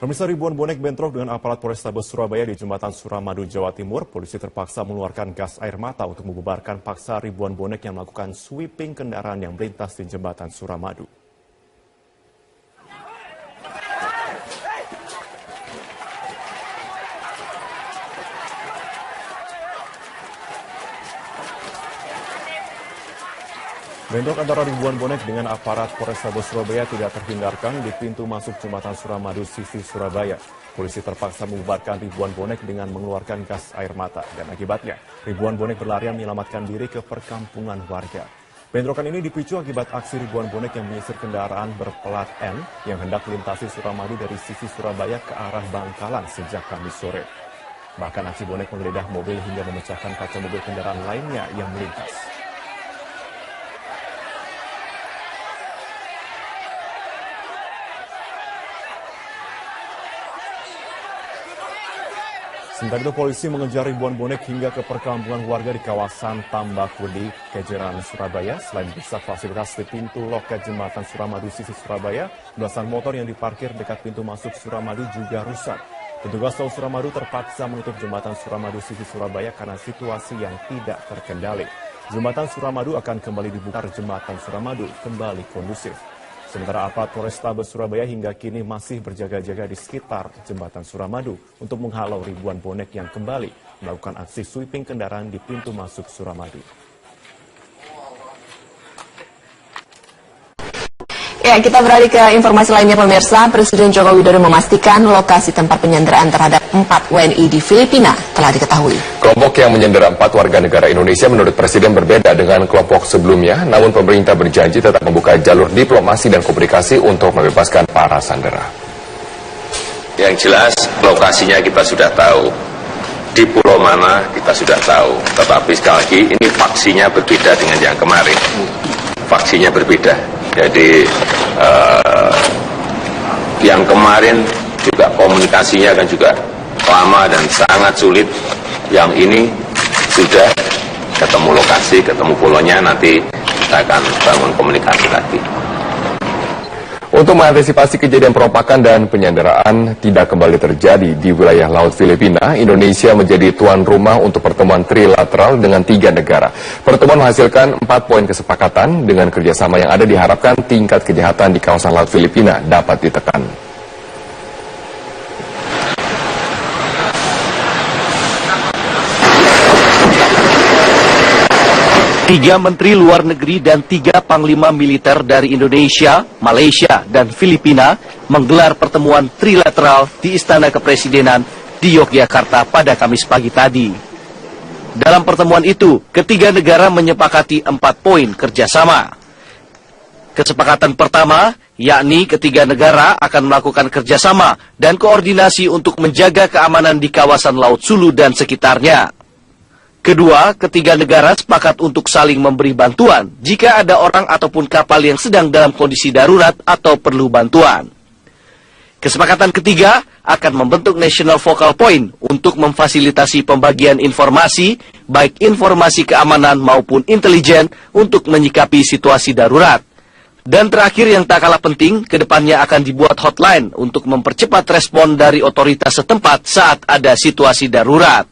Pemirsa, ribuan bonek bentrok dengan aparat Polrestabes Surabaya di Jembatan Suramadu, Jawa Timur. Polisi terpaksa mengeluarkan gas air mata untuk membubarkan paksa ribuan bonek yang melakukan sweeping kendaraan yang melintas di Jembatan Suramadu. Bentrok antara ribuan bonek dengan aparat Polrestabes Surabaya tidak terhindarkan di pintu masuk Jembatan Suramadu sisi Surabaya. Polisi terpaksa membubarkan ribuan bonek dengan mengeluarkan gas air mata dan akibatnya ribuan bonek berlarian menyelamatkan diri ke perkampungan warga. Bentrokan ini dipicu akibat aksi ribuan bonek yang menyisir kendaraan berplat N yang hendak melintasi Suramadu dari sisi Surabaya ke arah Bangkalan sejak Kamis sore. Bahkan aksi bonek menggeledah mobil hingga memecahkan kaca mobil kendaraan lainnya yang melintas. Sementara itu polisi mengejar ribuan bonek hingga ke perkampungan warga di kawasan Tambakudi, Kejeran, Surabaya. Selain rusak fasilitas di pintu loket Jembatan Suramadu sisi Surabaya, belasan motor yang diparkir dekat pintu masuk Suramadu juga rusak. Petugas tol Suramadu terpaksa menutup Jembatan Suramadu sisi Surabaya karena situasi yang tidak terkendali. Jembatan Suramadu akan kembali dibuka, Jembatan Suramadu kembali kondusif. Sementara aparat Polrestabes Surabaya hingga kini masih berjaga-jaga di sekitar Jembatan Suramadu untuk menghalau ribuan bonek yang kembali melakukan aksi sweeping kendaraan di pintu masuk Suramadu. Ya, kita beralih ke informasi lainnya pemirsa. Presiden Joko Widodo memastikan lokasi tempat penyanderaan terhadap 4 WNI di Filipina telah diketahui. Kelompok yang menyandera 4 warga negara Indonesia menurut Presiden berbeda dengan kelompok sebelumnya, namun pemerintah berjanji tetap membuka jalur diplomasi dan komunikasi untuk membebaskan para sandera. Yang jelas lokasinya kita sudah tahu, di pulau mana kita sudah tahu, tetapi sekali lagi ini faksinya berbeda dengan yang kemarin. Faksinya berbeda. Jadi yang kemarin juga komunikasinya kan juga lama dan sangat sulit. Yang ini sudah ketemu lokasi, ketemu pulaunya, nanti kita akan bangun komunikasi lagi. Untuk mengantisipasi kejadian perompakan dan penyanderaan tidak kembali terjadi di wilayah Laut Filipina, Indonesia menjadi tuan rumah untuk pertemuan trilateral dengan 3 negara. Pertemuan menghasilkan 4 poin kesepakatan. Dengan kerjasama yang ada diharapkan tingkat kejahatan di kawasan Laut Filipina dapat ditekan. Tiga Menteri Luar Negeri dan 3 Panglima Militer dari Indonesia, Malaysia, dan Filipina menggelar pertemuan trilateral di Istana Kepresidenan di Yogyakarta pada Kamis pagi tadi. Dalam pertemuan itu, ketiga negara menyepakati 4 poin kerjasama. Kesepakatan pertama, yakni ketiga negara akan melakukan kerjasama dan koordinasi untuk menjaga keamanan di kawasan Laut Sulu dan sekitarnya. Kedua, ketiga negara sepakat untuk saling memberi bantuan jika ada orang ataupun kapal yang sedang dalam kondisi darurat atau perlu bantuan. Kesepakatan ketiga akan membentuk National Focal Point untuk memfasilitasi pembagian informasi, baik informasi keamanan maupun intelijen untuk menyikapi situasi darurat. Dan terakhir yang tak kalah penting, kedepannya akan dibuat hotline untuk mempercepat respon dari otoritas setempat saat ada situasi darurat.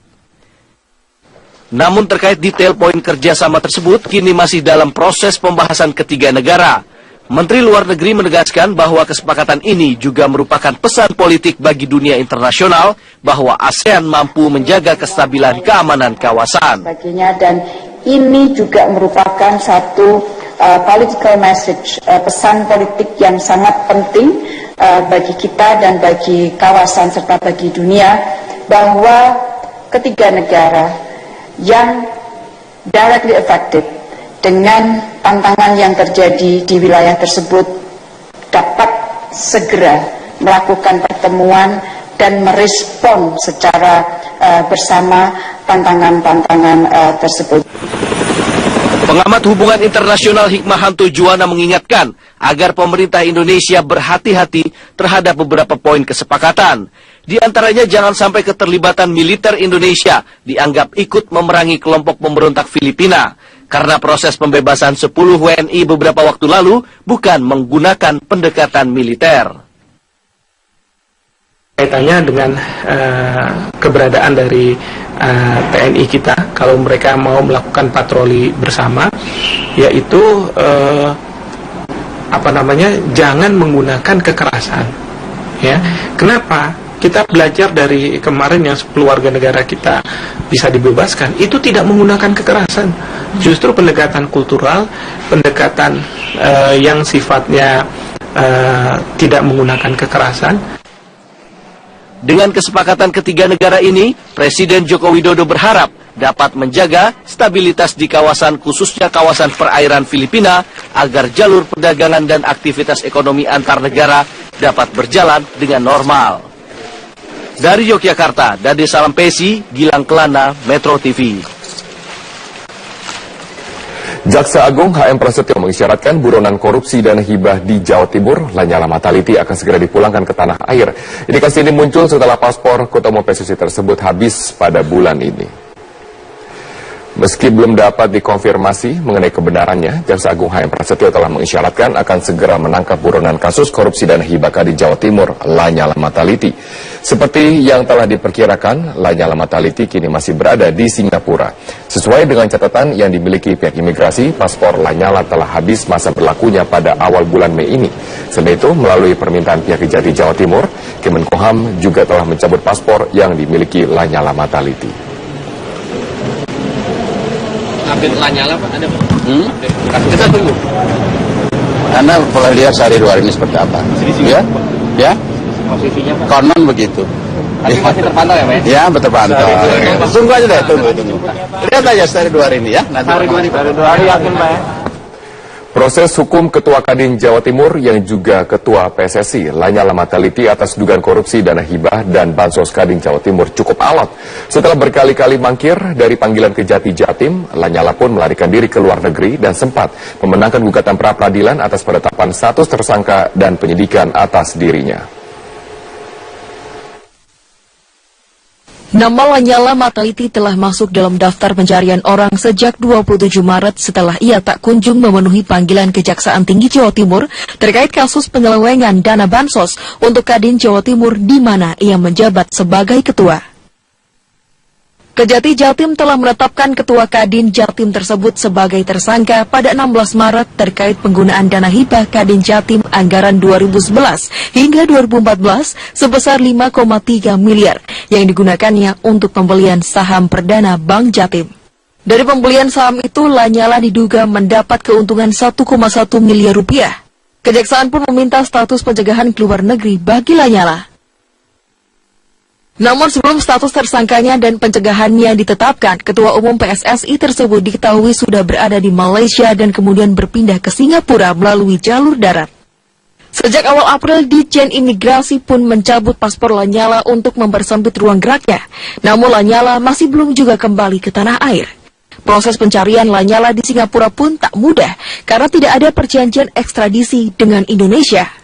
Namun terkait detail poin kerjasama tersebut kini masih dalam proses pembahasan ketiga negara. Menteri Luar Negeri menegaskan bahwa kesepakatan ini juga merupakan pesan politik bagi dunia internasional bahwa ASEAN mampu menjaga kestabilan keamanan kawasan. Dan ini juga merupakan satu political message, pesan politik yang sangat penting bagi kita dan bagi kawasan serta bagi dunia bahwa ketiga negara yang directly affected dengan tantangan yang terjadi di wilayah tersebut dapat segera melakukan pertemuan dan merespon secara bersama tantangan-tantangan tersebut. Pengamat hubungan internasional Hikmahanto Juwana mengingatkan agar pemerintah Indonesia berhati-hati terhadap beberapa poin kesepakatan. Di antaranya jangan sampai keterlibatan militer Indonesia dianggap ikut memerangi kelompok pemberontak Filipina. Karena proses pembebasan 10 WNI beberapa waktu lalu bukan menggunakan pendekatan militer. kaitannya dengan keberadaan dari TNI kita kalau mereka mau melakukan patroli bersama, yaitu jangan menggunakan kekerasan. Ya, kenapa? Kita belajar dari kemarin yang 10 warga negara kita bisa dibebaskan, itu tidak menggunakan kekerasan. Justru pendekatan kultural, pendekatan yang sifatnya tidak menggunakan kekerasan. Dengan kesepakatan ketiga negara ini, Presiden Joko Widodo berharap dapat menjaga stabilitas di kawasan, khususnya kawasan perairan Filipina, agar jalur perdagangan dan aktivitas ekonomi antar negara dapat berjalan dengan normal. Dari Yogyakarta, Dade Salampesi, Gilang Kelana, Metro TV. Jaksa Agung HM Prasetyo mengisyaratkan buronan korupsi dan hibah di Jawa Timur, Lanyala Mataliti, akan segera dipulangkan ke tanah air. Indikasi ini muncul setelah paspor Ketua Umum PSSI tersebut habis pada bulan ini. Meski belum dapat dikonfirmasi mengenai kebenarannya, Jaksa Agung HM Prasetyo telah mengisyaratkan akan segera menangkap buronan kasus korupsi dan hibah di Jawa Timur, Lanyala Mataliti. Seperti yang telah diperkirakan, Lanyala Mataliti kini masih berada di Singapura. Sesuai dengan catatan yang dimiliki pihak imigrasi, paspor Lanyala telah habis masa berlakunya pada awal bulan Mei ini. Selain itu, melalui permintaan pihak Kejati Jawa Timur, Kemenkumham juga telah mencabut paspor yang dimiliki Lanyala Mataliti. Update Lanyala Pak, ada Pak? Kita tunggu. Anda boleh lihat sehari dua hari ini seperti apa. Ya? Ya? Posisinya Pak? Konon begitu. Tapi masih terpantau ya Pak? Ya, terpantau. Tunggu aja deh, tunggu. Lihat aja sehari dua hari ini ya. Sehari dua hari yakin Pak ya? Proses hukum Ketua Kadin Jawa Timur yang juga Ketua PSSI Lanyala Mataliti atas dugaan korupsi dana hibah dan bansos Kadin Jawa Timur cukup alot. Setelah berkali-kali mangkir dari panggilan Kejati Jatim, Lanyala pun melarikan diri ke luar negeri dan sempat memenangkan gugatan pra-peradilan atas penetapan status tersangka dan penyidikan atas dirinya. Nama Lanyala Mataliti telah masuk dalam daftar pencarian orang sejak 27 Maret setelah ia tak kunjung memenuhi panggilan Kejaksaan Tinggi Jawa Timur terkait kasus penyelewengan dana bansos untuk Kadin Jawa Timur di mana ia menjabat sebagai ketua. Kejati Jatim telah menetapkan Ketua Kadin Jatim tersebut sebagai tersangka pada 16 Maret terkait penggunaan dana hibah Kadin Jatim anggaran 2011 hingga 2014 sebesar 5,3 miliar yang digunakannya untuk pembelian saham perdana Bank Jatim. Dari pembelian saham itu, Lanyala diduga mendapat keuntungan 1,1 miliar rupiah. Kejaksaan pun meminta status pencegahan ke luar negeri bagi Lanyala. Namun sebelum status tersangkanya dan pencegahannya ditetapkan, Ketua Umum PSSI tersebut diketahui sudah berada di Malaysia dan kemudian berpindah ke Singapura melalui jalur darat. Sejak awal April, Ditjen Imigrasi pun mencabut paspor Lanyala untuk mempersempit ruang geraknya. Namun Lanyala masih belum juga kembali ke tanah air. Proses pencarian Lanyala di Singapura pun tak mudah karena tidak ada perjanjian ekstradisi dengan Indonesia.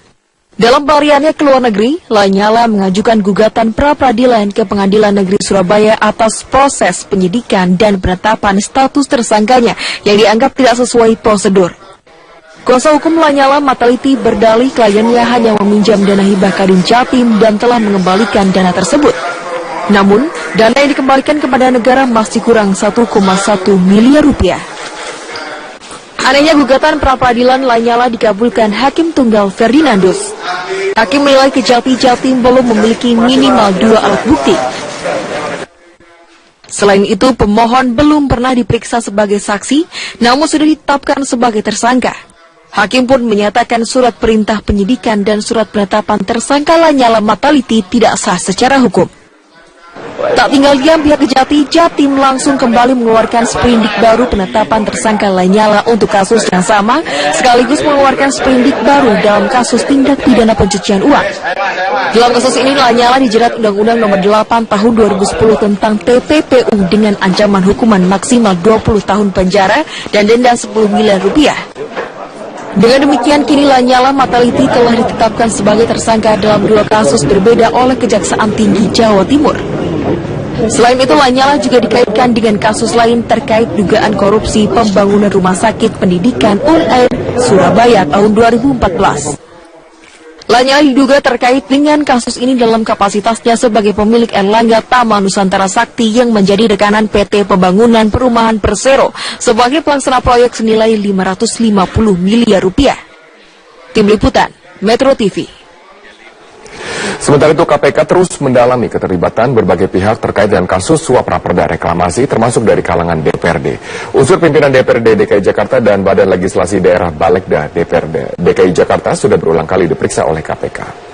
Dalam pelariannya ke luar negeri, Lanyala mengajukan gugatan pra-peradilan ke Pengadilan Negeri Surabaya atas proses penyidikan dan penetapan status tersangkanya yang dianggap tidak sesuai prosedur. Kuasa hukum Lanyala Mataliti berdalih kliennya hanya meminjam dana hibah Kadin Jatim dan telah mengembalikan dana tersebut. Namun, dana yang dikembalikan kepada negara masih kurang 1,1 miliar rupiah. Anehnya gugatan pra-peradilan Lanyala dikabulkan Hakim Tunggal Ferdinandus. Hakim menilai Kejati Jatim belum memiliki minimal 2 alat bukti. Selain itu, pemohon belum pernah diperiksa sebagai saksi, namun sudah ditetapkan sebagai tersangka. Hakim pun menyatakan surat perintah penyidikan dan surat penetapan tersangka Lanyala Mataliti tidak sah secara hukum. Tak tinggal diam, pihak Kejati Jatim langsung kembali mengeluarkan sprindik baru penetapan tersangka Lanyala untuk kasus yang sama, sekaligus mengeluarkan sprindik baru dalam kasus tindak pidana pencucian uang. Dalam kasus ini, Lanyala dijerat Undang-Undang Nomor 8 Tahun 2010 tentang TPPU dengan ancaman hukuman maksimal 20 tahun penjara dan denda 10 miliar rupiah. Dengan demikian, kini Lanyala Mataliti telah ditetapkan sebagai tersangka dalam 2 kasus berbeda oleh Kejaksaan Tinggi Jawa Timur. Selain itu, Lanyala juga dikaitkan dengan kasus lain terkait dugaan korupsi pembangunan Rumah Sakit Pendidikan UNAIR Surabaya tahun 2014. Lanyala diduga terkait dengan kasus ini dalam kapasitasnya sebagai pemilik Erlangga Taman Nusantara Sakti yang menjadi rekanan PT Pembangunan Perumahan Persero sebagai pelaksana proyek senilai 550 miliar rupiah. Tim Liputan, Metro TV. Sementara itu KPK terus mendalami keterlibatan berbagai pihak terkait dengan kasus suap raperda reklamasi termasuk dari kalangan DPRD. Unsur pimpinan DPRD DKI Jakarta dan Badan Legislasi Daerah Balekda DPRD DKI Jakarta sudah berulang kali diperiksa oleh KPK.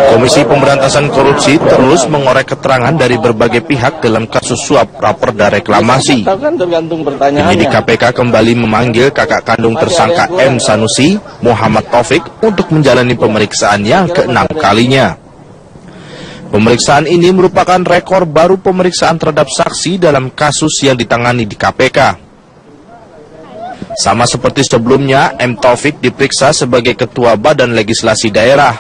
Komisi Pemberantasan Korupsi terus mengorek keterangan dari berbagai pihak dalam kasus suap raperda reklamasi. Penyidik KPK kembali memanggil kakak kandung tersangka M. Sanusi, Muhammad Taufik, untuk menjalani pemeriksaan yang ke-6 kalinya. Pemeriksaan ini merupakan rekor baru pemeriksaan terhadap saksi dalam kasus yang ditangani di KPK. Sama seperti sebelumnya, M. Taufik diperiksa sebagai Ketua Badan Legislasi Daerah.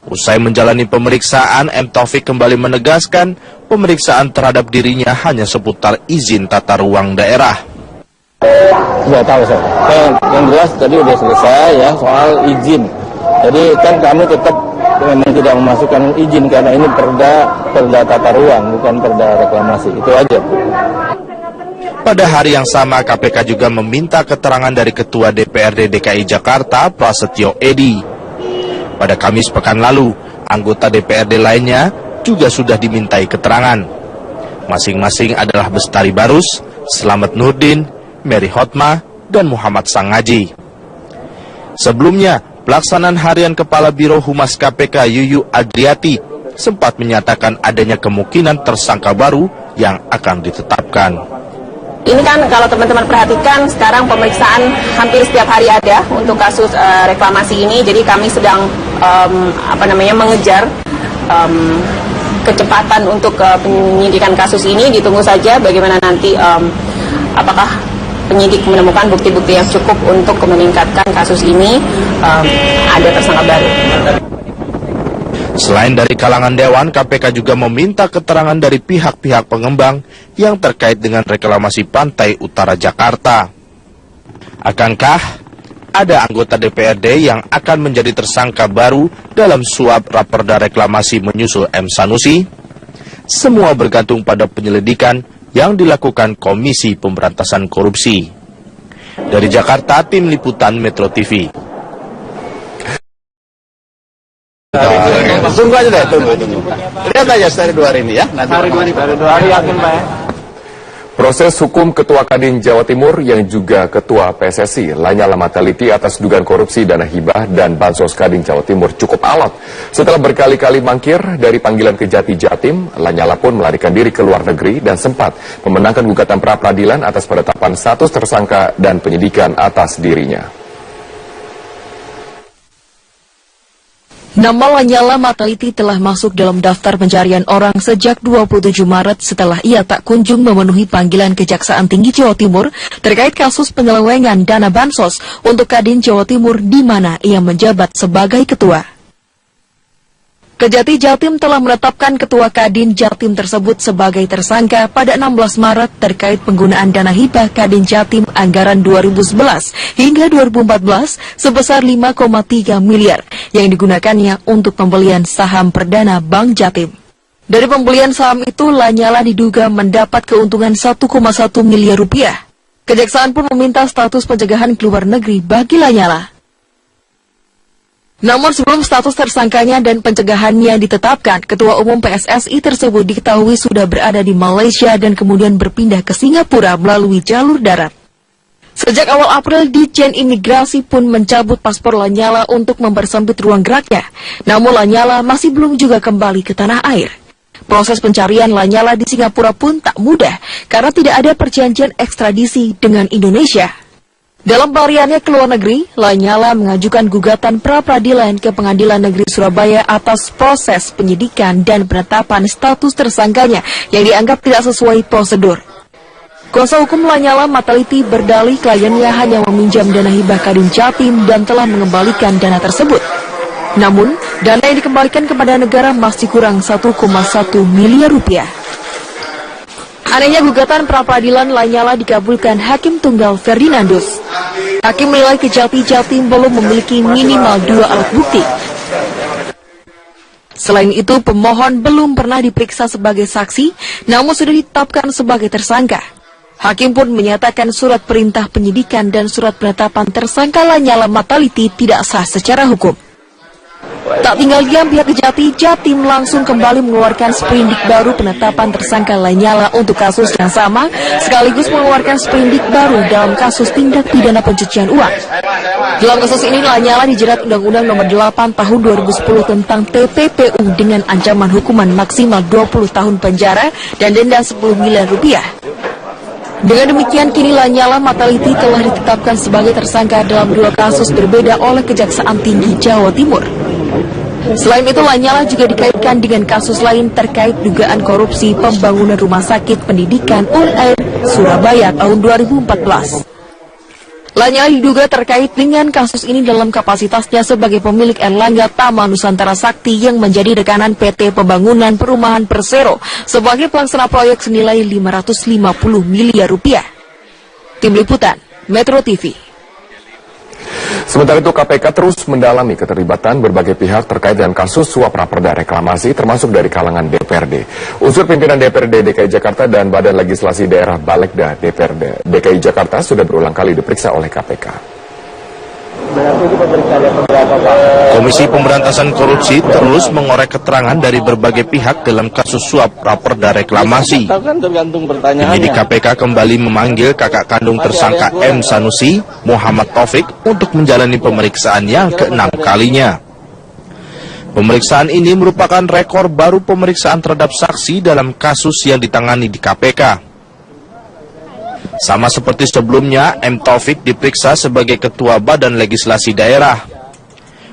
Usai menjalani pemeriksaan, M. Taufik kembali menegaskan pemeriksaan terhadap dirinya hanya seputar izin tata ruang daerah. Sudah tahu saya. Yang jelas tadi udah selesai ya soal izin. Jadi kan kami tetap memang tidak memasukkan izin karena ini perda tata ruang bukan perda reklamasi. Itu aja. Pada hari yang sama, KPK juga meminta keterangan dari Ketua DPRD DKI Jakarta, Prasetyo Edy. Pada Kamis pekan lalu, anggota DPRD lainnya juga sudah dimintai keterangan. Masing-masing adalah Bestari Barus, Slamet Nurdin, Mary Hotma, dan Muhammad Sangaji. Sebelumnya, pelaksanaan harian Kepala Biro Humas KPK Yuyu Adriati sempat menyatakan adanya kemungkinan tersangka baru yang akan ditetapkan. Ini kan kalau teman-teman perhatikan sekarang pemeriksaan hampir setiap hari ada untuk kasus reklamasi ini. Jadi kami sedang mengejar kecepatan untuk penyidikan kasus ini. Ditunggu saja bagaimana nanti apakah penyidik menemukan bukti-bukti yang cukup untuk meningkatkan kasus ini ada tersangka baru. Selain dari kalangan Dewan, KPK juga meminta keterangan dari pihak-pihak pengembang yang terkait dengan reklamasi Pantai Utara Jakarta. Akankah ada anggota DPRD yang akan menjadi tersangka baru dalam suap raperda reklamasi menyusul M. Sanusi? Semua bergantung pada penyelidikan yang dilakukan Komisi Pemberantasan Korupsi. Dari Jakarta, Tim Liputan Metro TV. Tunggu aja deh, tunggu. Lihat aja dari 2 hari ini ya. Hari 2 hari yakin Pak ya. Proses hukum Ketua Kadin Jawa Timur yang juga Ketua PSSI Lanyala Mataliti atas dugaan korupsi dana hibah dan bansos Kadin Jawa Timur cukup alot. Setelah berkali-kali mangkir dari panggilan Kejati Jatim, Lanyala pun melarikan diri ke luar negeri dan sempat memenangkan gugatan pra-peradilan atas penetapan status tersangka dan penyidikan atas dirinya. Nama Lanyala Mataliti telah masuk dalam daftar pencarian orang sejak 27 Maret setelah ia tak kunjung memenuhi panggilan Kejaksaan Tinggi Jawa Timur terkait kasus penyelewengan dana bansos untuk Kadin Jawa Timur di mana ia menjabat sebagai ketua. Kejati Jatim telah menetapkan Ketua Kadin Jatim tersebut sebagai tersangka pada 16 Maret terkait penggunaan dana hibah Kadin Jatim anggaran 2011 hingga 2014 sebesar 5,3 miliar yang digunakannya untuk pembelian saham perdana Bank Jatim. Dari pembelian saham itu, Lanyala diduga mendapat keuntungan 1,1 miliar rupiah. Kejaksaan pun meminta status pencegahan ke luar negeri bagi Lanyala. Namun sebelum status tersangkanya dan pencegahannya ditetapkan, Ketua Umum PSSI tersebut diketahui sudah berada di Malaysia dan kemudian berpindah ke Singapura melalui jalur darat. Sejak awal April, Ditjen Imigrasi pun mencabut paspor Lanyala untuk mempersempit ruang geraknya. Namun Lanyala masih belum juga kembali ke tanah air. Proses pencarian Lanyala di Singapura pun tak mudah karena tidak ada perjanjian ekstradisi dengan Indonesia. Dalam pelariannya ke luar negeri, Lanyala mengajukan gugatan pra-peradilan ke Pengadilan Negeri Surabaya atas proses penyidikan dan penetapan status tersangkanya yang dianggap tidak sesuai prosedur. Kuasa hukum Lanyala Mataliti berdalih kliennya hanya meminjam dana hibah Kadin Jatim dan telah mengembalikan dana tersebut. Namun, dana yang dikembalikan kepada negara masih kurang 1,1 miliar rupiah. Anehnya gugatan pra-peradilan Lanyala dikabulkan Hakim Tunggal Ferdinandus. Hakim menilai Kejati Jatim belum memiliki minimal 2 alat bukti. Selain itu, pemohon belum pernah diperiksa sebagai saksi, namun sudah ditetapkan sebagai tersangka. Hakim pun menyatakan surat perintah penyidikan dan surat penetapan tersangka Lanyala Mataliti tidak sah secara hukum. Tak tinggal diam, pihak Kejati Jatim langsung kembali mengeluarkan sprindik baru penetapan tersangka Lanyala untuk kasus yang sama, sekaligus mengeluarkan sprindik baru dalam kasus tindak pidana pencucian uang. Dalam kasus ini, Lanyala dijerat Undang-Undang Nomor 8 Tahun 2010 tentang TPPU dengan ancaman hukuman maksimal 20 tahun penjara dan denda 10 miliar rupiah. Dengan demikian, kini Lanyala Mataliti telah ditetapkan sebagai tersangka dalam 2 kasus berbeda oleh Kejaksaan Tinggi Jawa Timur. Selain itu, Lanyala juga dikaitkan dengan kasus lain terkait dugaan korupsi pembangunan Rumah Sakit Pendidikan UNAIR Surabaya tahun 2014. Lanyala diduga terkait dengan kasus ini dalam kapasitasnya sebagai pemilik Erlangga Taman Nusantara Sakti yang menjadi rekanan PT Pembangunan Perumahan Persero sebagai pelaksana proyek senilai 550 miliar rupiah. Tim Liputan, Metro TV. Sementara itu, KPK terus mendalami keterlibatan berbagai pihak terkait dengan kasus suap raperda reklamasi, termasuk dari kalangan DPRD. Unsur pimpinan DPRD DKI Jakarta dan Badan Legislasi Daerah Balegda DPRD DKI Jakarta sudah berulang kali diperiksa oleh KPK. Komisi Pemberantasan Korupsi terus mengorek keterangan dari berbagai pihak dalam kasus suap raperda reklamasi. Penyidik KPK kembali memanggil kakak kandung tersangka M. Sanusi, Muhammad Taufik, untuk menjalani pemeriksaan yang ke-6 kalinya. Pemeriksaan ini merupakan rekor baru pemeriksaan terhadap saksi dalam kasus yang ditangani di KPK. Sama seperti sebelumnya, M. Taufik diperiksa sebagai Ketua Badan Legislasi Daerah.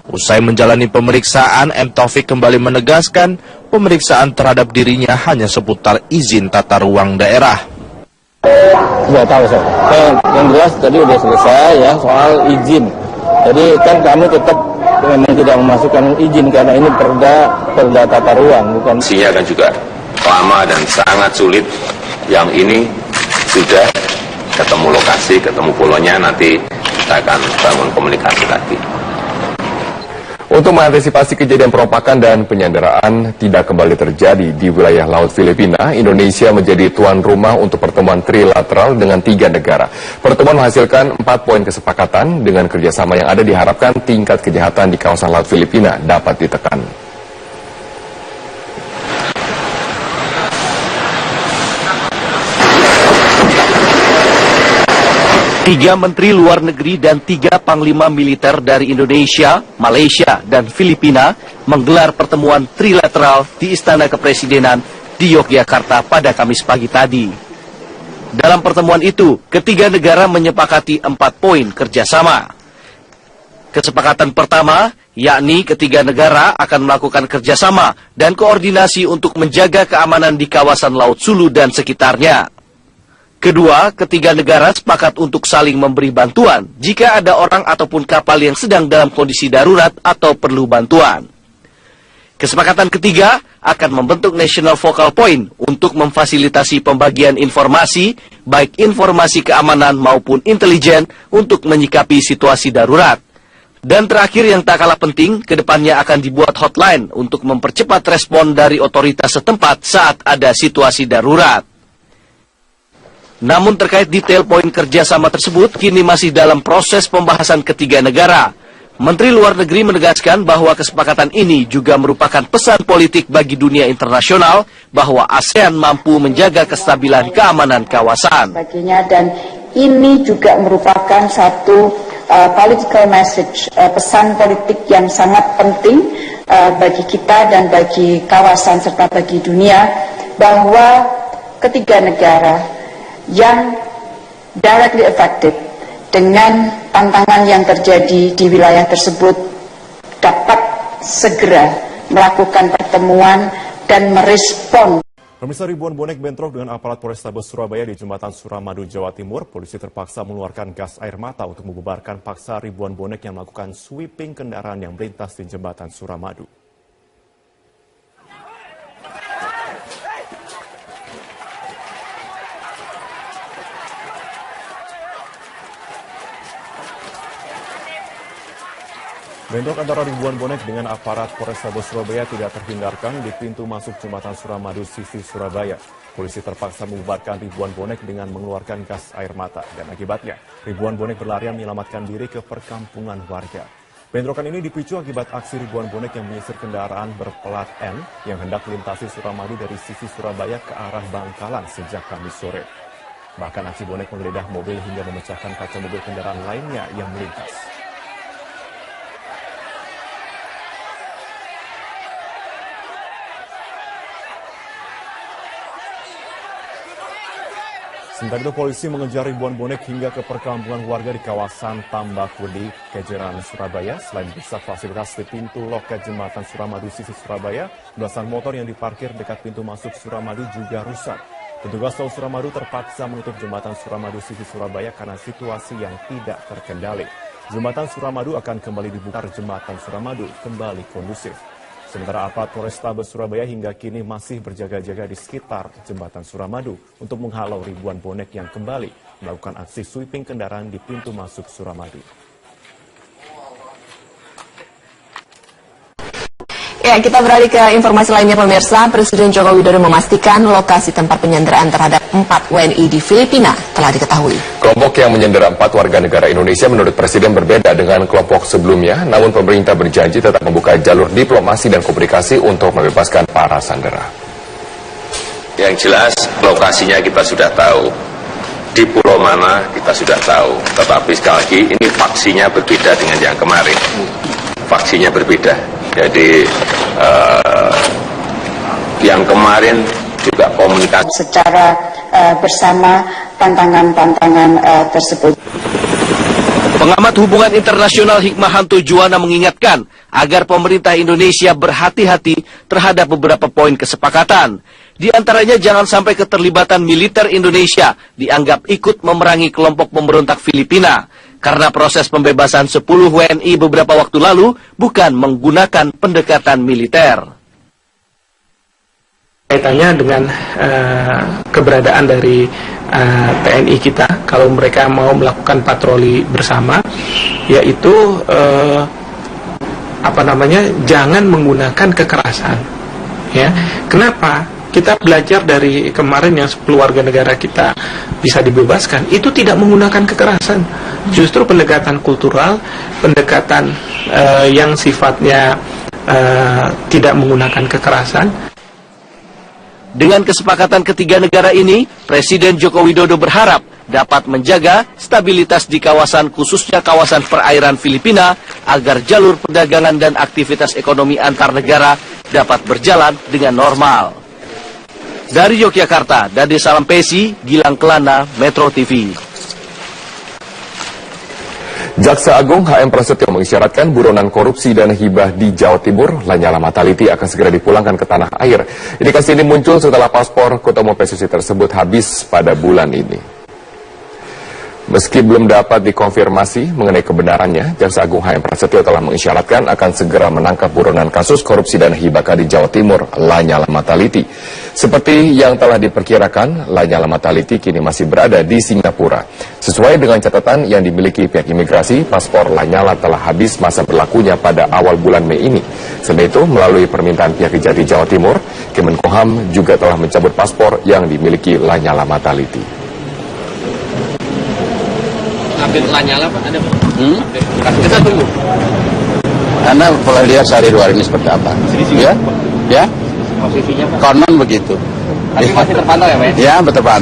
Usai menjalani pemeriksaan, M. Taufik kembali menegaskan pemeriksaan terhadap dirinya hanya seputar izin tata ruang daerah. Sudah tahu saya. Yang jelas tadi udah selesai ya soal izin. Jadi kan kami tetap memang tidak memasukkan izin karena ini perda tata ruang, bukan. Isinya kan juga lama dan sangat sulit. Yang ini sudah ketemu lokasi, ketemu pulaunya, nanti kita akan bangun komunikasi lagi. Untuk mengantisipasi kejadian perompakan dan penyanderaan tidak kembali terjadi di wilayah Laut Filipina, Indonesia menjadi tuan rumah untuk pertemuan trilateral dengan 3 negara. Pertemuan menghasilkan 4 poin kesepakatan. Dengan kerjasama yang ada diharapkan tingkat kejahatan di kawasan Laut Filipina dapat ditekan. Tiga Menteri Luar Negeri dan 3 Panglima Militer dari Indonesia, Malaysia, dan Filipina menggelar pertemuan trilateral di Istana Kepresidenan di Yogyakarta pada Kamis pagi tadi. Dalam pertemuan itu, ketiga negara menyepakati 4 poin kerjasama. Kesepakatan pertama, yakni ketiga negara akan melakukan kerjasama dan koordinasi untuk menjaga keamanan di kawasan Laut Sulu dan sekitarnya. Kedua, ketiga negara sepakat untuk saling memberi bantuan jika ada orang ataupun kapal yang sedang dalam kondisi darurat atau perlu bantuan. Kesepakatan ketiga akan membentuk National Focal Point untuk memfasilitasi pembagian informasi, baik informasi keamanan maupun intelijen untuk menyikapi situasi darurat. Dan terakhir yang tak kalah penting, kedepannya akan dibuat hotline untuk mempercepat respon dari otoritas setempat saat ada situasi darurat. Namun terkait detail poin kerjasama tersebut kini masih dalam proses pembahasan ketiga negara. Menteri Luar Negeri menegaskan bahwa kesepakatan ini juga merupakan pesan politik bagi dunia internasional bahwa ASEAN mampu menjaga kestabilan keamanan kawasan. Dan ini juga merupakan satu political message, pesan politik yang sangat penting bagi kita dan bagi kawasan serta bagi dunia bahwa ketiga negara yang directly affected dengan tantangan yang terjadi di wilayah tersebut dapat segera melakukan pertemuan dan merespon. Pemirsa, ribuan bonek bentrok dengan aparat Polrestabes Surabaya di Jembatan Suramadu, Jawa Timur. Polisi terpaksa mengeluarkan gas air mata untuk membubarkan paksa ribuan bonek yang melakukan sweeping kendaraan yang melintas di Jembatan Suramadu. Bentrok antara ribuan bonek dengan aparat Polrestabes Surabaya tidak terhindarkan di pintu masuk Jembatan Suramadu sisi Surabaya. Polisi terpaksa membubarkan ribuan bonek dengan mengeluarkan gas air mata dan akibatnya ribuan bonek berlarian menyelamatkan diri ke perkampungan warga. Bentrokan ini dipicu akibat aksi ribuan bonek yang menyisir kendaraan berplat N yang hendak melintasi Suramadu dari sisi Surabaya ke arah Bangkalan sejak Kamis sore. Bahkan aksi bonek menggeledah mobil hingga memecahkan kaca mobil kendaraan lainnya yang melintas. Sementara itu polisi mengejar ribuan bonek hingga ke perkampungan warga di kawasan Tambakwedi, Kejeran, Surabaya. Selain merusak fasilitas di pintu loket Jembatan Suramadu sisi Surabaya, belasan motor yang diparkir dekat pintu masuk Suramadu juga rusak. Petugas tol Suramadu terpaksa menutup Jembatan Suramadu sisi Surabaya karena situasi yang tidak terkendali. Jembatan Suramadu akan kembali dibuka, Jembatan Suramadu kembali kondusif. Sementara aparat Polrestabes Surabaya hingga kini masih berjaga-jaga di sekitar Jembatan Suramadu untuk menghalau ribuan bonek yang kembali melakukan aksi sweeping kendaraan di pintu masuk Suramadu. Ya, kita beralih ke informasi lainnya pemirsa. Presiden Joko Widodo memastikan lokasi tempat penyanderaan terhadap 4 WNI di Filipina telah diketahui. Kelompok yang menyandera 4 warga negara Indonesia menurut Presiden berbeda dengan kelompok sebelumnya, namun pemerintah berjanji tetap membuka jalur diplomasi dan komunikasi untuk membebaskan para sandera. Yang jelas lokasinya kita sudah tahu, di pulau mana kita sudah tahu, tetapi sekali lagi ini faksinya berbeda dengan yang kemarin. Faksinya berbeda. Jadi yang kemarin juga komunikasi secara bersama tantangan-tantangan tersebut. Pengamat hubungan internasional Hikmahanto Juwana mengingatkan agar pemerintah Indonesia berhati-hati terhadap beberapa poin kesepakatan. Di antaranya jangan sampai keterlibatan militer Indonesia dianggap ikut memerangi kelompok pemberontak Filipina. Karena proses pembebasan 10 WNI beberapa waktu lalu bukan menggunakan pendekatan militer. Kaitannya dengan keberadaan dari TNI kita, kalau mereka mau melakukan patroli bersama, yaitu jangan menggunakan kekerasan. Ya, kenapa? Kita belajar dari kemarin yang 10 warga negara kita bisa dibebaskan, itu tidak menggunakan kekerasan. Justru pendekatan kultural, pendekatan yang sifatnya tidak menggunakan kekerasan. Dengan kesepakatan ketiga negara ini, Presiden Joko Widodo berharap dapat menjaga stabilitas di kawasan, khususnya kawasan perairan Filipina, agar jalur perdagangan dan aktivitas ekonomi antar negara dapat berjalan dengan normal. Dari Yogyakarta, Dade Salampesi, Gilang Kelana, Metro TV. Jaksa Agung HM Prasetyo mengisyaratkan buronan korupsi dan hibah di Jawa Timur, Lanyala Mataliti, akan segera dipulangkan ke tanah air. Indikasi ini muncul setelah paspor Ketua Umum PSSI tersebut habis pada bulan ini. Meski belum dapat dikonfirmasi mengenai kebenarannya, Jaksa Agung HM Prasetyo telah mengisyaratkan akan segera menangkap buronan kasus korupsi dan hibah di Jawa Timur, Lanyala Mataliti. Seperti yang telah diperkirakan, Lanyala Mataliti kini masih berada di Singapura. Sesuai dengan catatan yang dimiliki pihak imigrasi, paspor Lanyala telah habis masa berlakunya pada awal bulan Mei ini. Selain itu, melalui permintaan pihak Kejati Jawa Timur, Kemenkumham juga telah mencabut paspor yang dimiliki Lanyala Mataliti. Update Lanyala Pak, ada Pak? Kita tunggu. Anda boleh lihat sehari dua hari ini seperti apa. Ya? Ya? Posisinya Pak? Konon begitu. Tapi masih terpantau ya Pak? Ya, terpantau.